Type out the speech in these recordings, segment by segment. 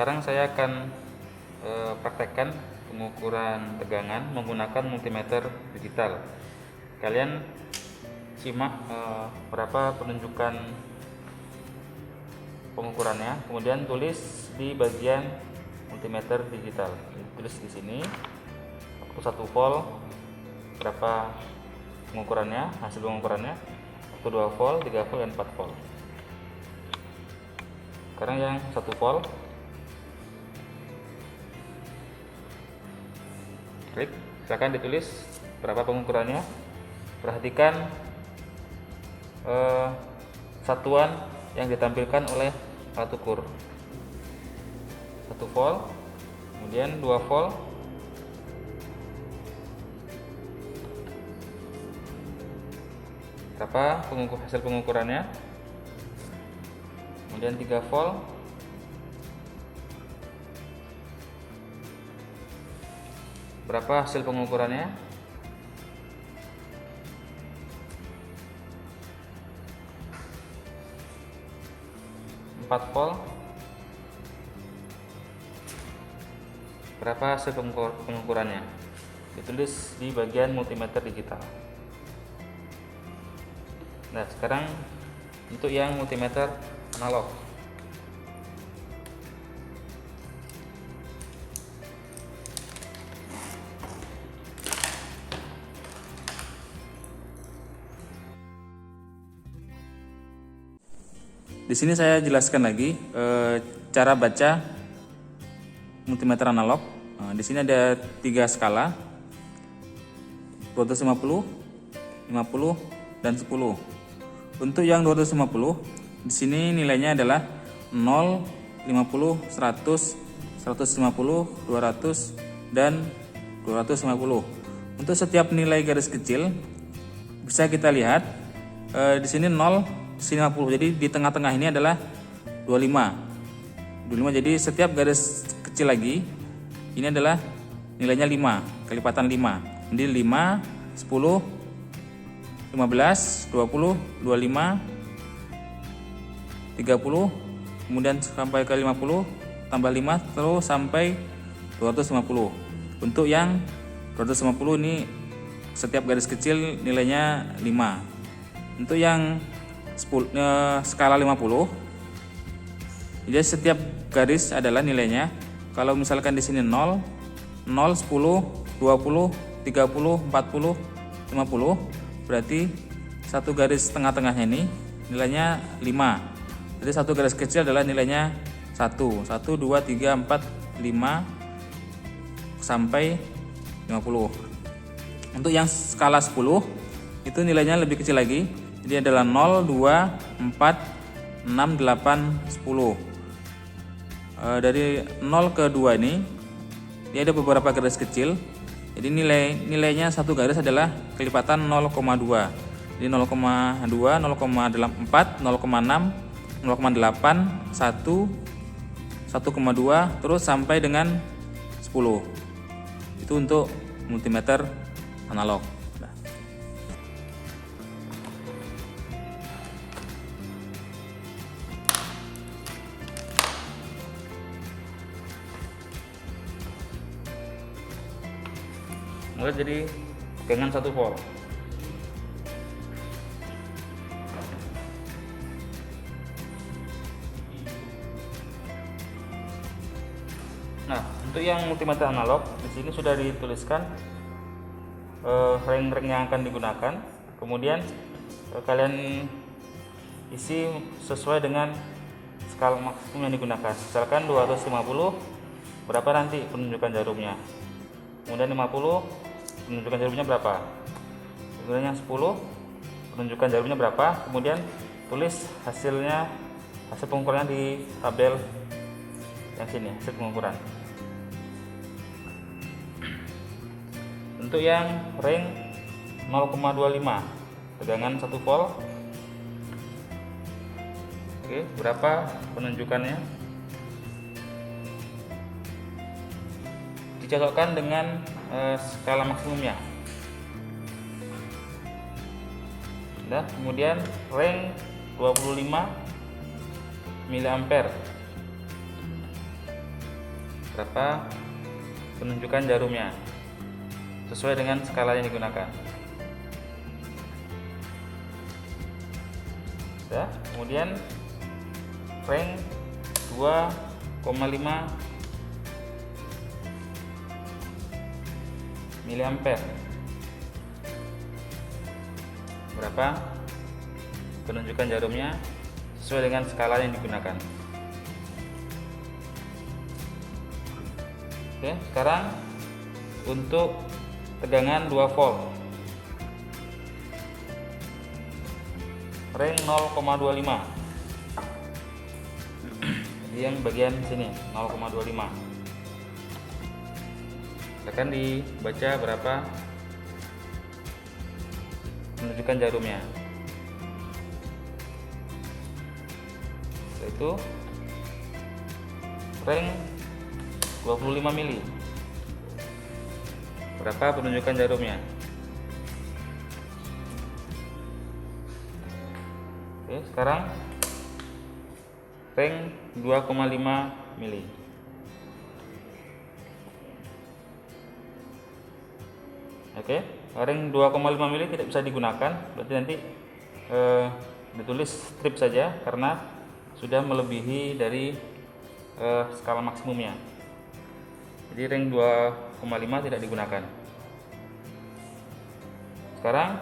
Sekarang saya akan praktekkan pengukuran tegangan menggunakan multimeter digital. Kalian simak berapa penunjukan pengukurannya, kemudian tulis di bagian multimeter digital. Tulis di sini waktu 1 volt berapa pengukurannya, hasil pengukurannya, waktu 2 volt, 3 volt, dan 4 volt. Sekarang yang 1 volt, klik, silakan ditulis berapa pengukurannya. Perhatikan satuan yang ditampilkan oleh alat ukur. 1 volt, kemudian 2 volt, berapa hasil pengukurannya, kemudian 3 volt, berapa hasil pengukurannya, 4 volt, berapa hasil pengukurannya. Ditulis di bagian multimeter digital. Nah, sekarang untuk yang multimeter analog. Di sini saya jelaskan lagi cara baca multimeter analog. Di sini ada 3 skala, 250, 50, dan 10. Untuk yang 250, di sini nilainya adalah 0, 50, 100, 150, 200, dan 250. Untuk setiap nilai garis kecil bisa kita lihat di sini 0, di sini 50. Jadi di tengah-tengah ini adalah 25. 25. Jadi setiap garis kecil lagi ini adalah nilainya 5, kelipatan 5. Jadi 5, 10, 15, 20, 25, 30, kemudian sampai ke 50, tambah 5, terus sampai 250. Untuk yang 250 ini setiap garis kecil nilainya 5. Untuk yang skala 50, jadi setiap garis adalah nilainya. Kalau misalkan di sini 0, 0, 10, 20, 30, 40, 50, berarti satu garis tengah-tengahnya ini nilainya 5. Jadi satu garis kecil adalah nilainya 1, 2, 3, 4, 5 sampai 50. Untuk yang skala 10 itu nilainya lebih kecil lagi. Jadi adalah 0, 2, 4, 6, 8, 10. Dari 0 ke 2 ini dia ada beberapa garis kecil. Jadi nilainya satu garis adalah kelipatan 0,2. Jadi 0,2, 0,4, 0,6, 0,8, 1, 1,2, terus sampai dengan 10. Itu untuk multimeter analog. Mulai jadi tegangan 1 volt. Nah, untuk yang multimeter analog di sini sudah dituliskan ring-ring yang akan digunakan. Kemudian kalian isi sesuai dengan skala maksimum yang digunakan. Misalkan 250, berapa nanti penunjukan jarumnya. Kemudian 50, penunjukan jarumnya berapa. Kemudian yang 10, penunjukan jarumnya berapa. Kemudian tulis hasil pengukurannya di tabel yang sini, hasil pengukuran. Untuk yang ring 0,25, tegangan 1 volt. Oke, berapa penunjukannya? Dicocokkan dengan skala maksimumnya. Nah, kemudian ring 25 mA. berapa penunjukan jarumnya sesuai dengan skala yang digunakan. Ya, kemudian rank 2,5 miliampere, berapa penunjukan jarumnya sesuai dengan skala yang digunakan. Oke, sekarang untuk tegangan 2 volt rank 0,25. Jadi yang bagian sini 0,25. Akan dibaca berapa penunjukan jarumnya. Yaitu rank 25 mili. Berapa penunjukan jarumnya? Oke, sekarang rank 2,5 mili. Oke, rank 2,5 mili tidak bisa digunakan, berarti nanti ditulis strip saja karena sudah melebihi dari skala maksimumnya. Jadi rank 2,5 tidak digunakan. Sekarang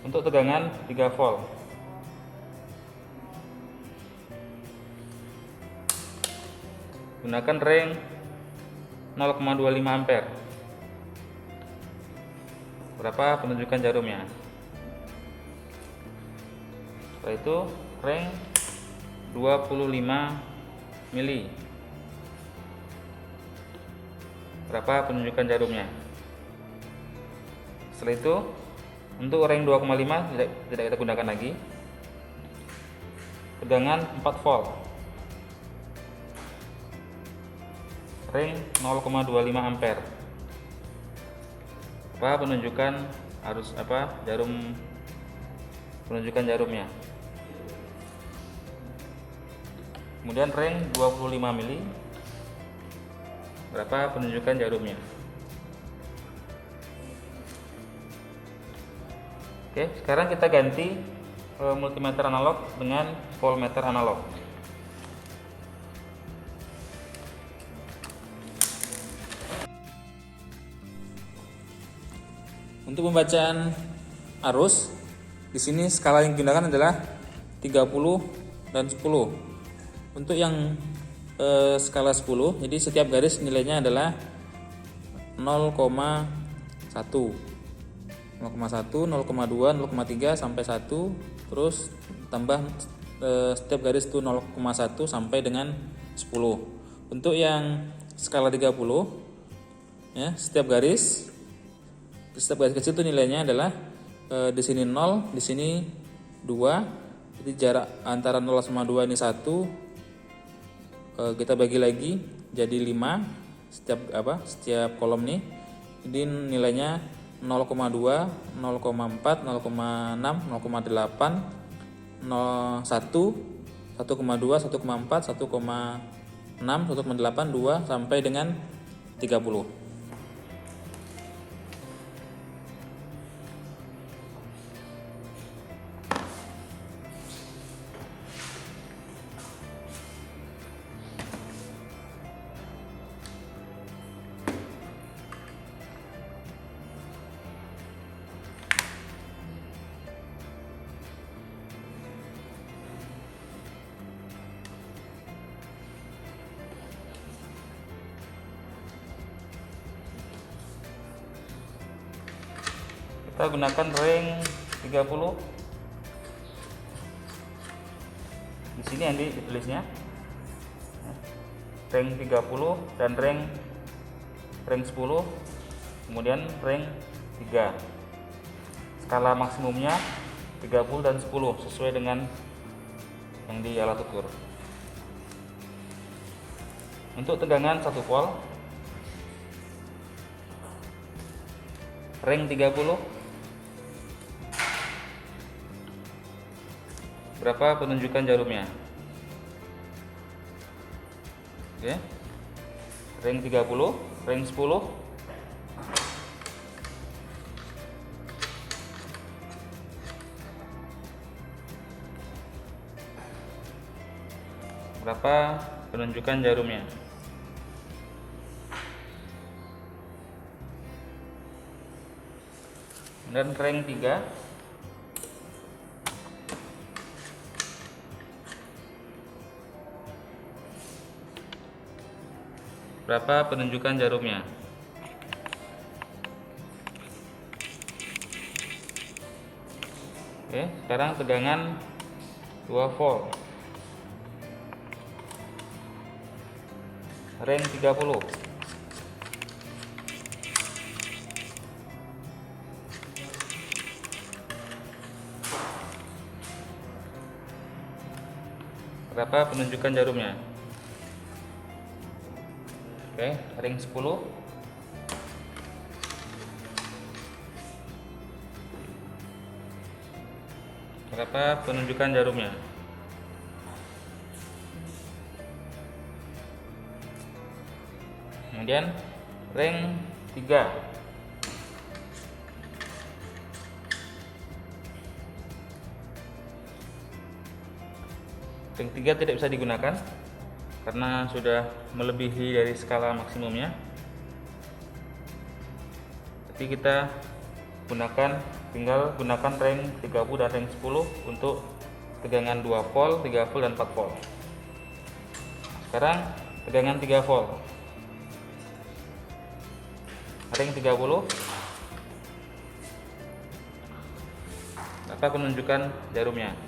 untuk tegangan 3 volt gunakan rank 0,25 ampere. Berapa penunjukan jarumnya? Setelah itu rank 25 mili. Berapa penunjukan jarumnya? Setelah itu untuk rank 2,5 tidak kita gunakan lagi. Tegangan 4 volt rank 0,25 ampere. Apa penunjukan penunjukan jarumnya? Kemudian rank 25 mili. Berapa penunjukan jarumnya? Oke, sekarang kita ganti multimeter analog dengan voltmeter analog. Untuk pembacaan arus, di sini skala yang digunakan adalah 30 dan 10. Untuk yang skala 10, jadi setiap garis nilainya adalah 0,1, 0,1, 0,2, 0,3 sampai 1, terus tambah setiap garis itu 0,1 sampai dengan 10. Untuk yang skala 30, ya, setiap garis kecil itu nilainya adalah di sini 0, di sini 2. Jadi jarak antara 0 sama 2 ini 1. Kita bagi lagi jadi 5 setiap kolom nih. Jadi nilainya 0,2, 0,4, 0,6, 0,8, 1, 1,2, 1,4, 1,6, 1,8, 2 sampai dengan 30. Kita gunakan rank 30. Di sini yang ditulisnya rank 30 dan rank 10, kemudian rank 3. Skala maksimumnya 30 dan 10 sesuai dengan yang di alat ukur. Untuk tegangan 1 volt rank 30, berapa penunjukan jarumnya? Oke. Ring 30, ring 10. Berapa penunjukan jarumnya? Dan ring 3. Berapa penunjukan jarumnya? Oke, sekarang tegangan 2 volt. Ring 30. Berapa penunjukan jarumnya? Oke, ring 10. Berapa penunjukan jarumnya? Kemudian ring 3. Ring 3 tidak bisa digunakan karena sudah melebihi dari skala maksimumnya. Tapi kita tinggal gunakan ring 30 dan ring 10 untuk tegangan 2 volt, 3 volt dan 4 volt. Sekarang tegangan 3 volt. Ring 30. Berapa penunjukan jarumnya?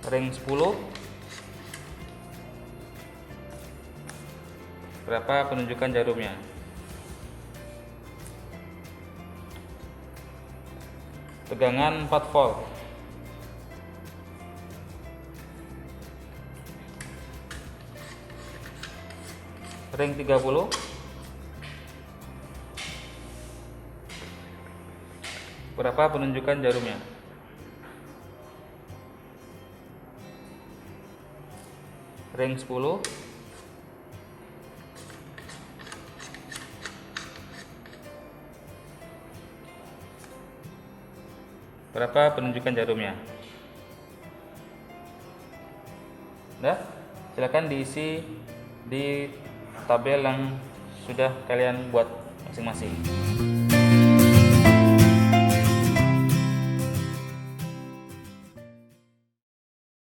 Ring 10. Berapa penunjukan jarumnya? Tegangan 4 volt. Ring 30. Berapa penunjukan jarumnya? Ring 10. Berapa penunjukan jarumnya? Nah, silakan diisi di tabel yang sudah kalian buat masing-masing.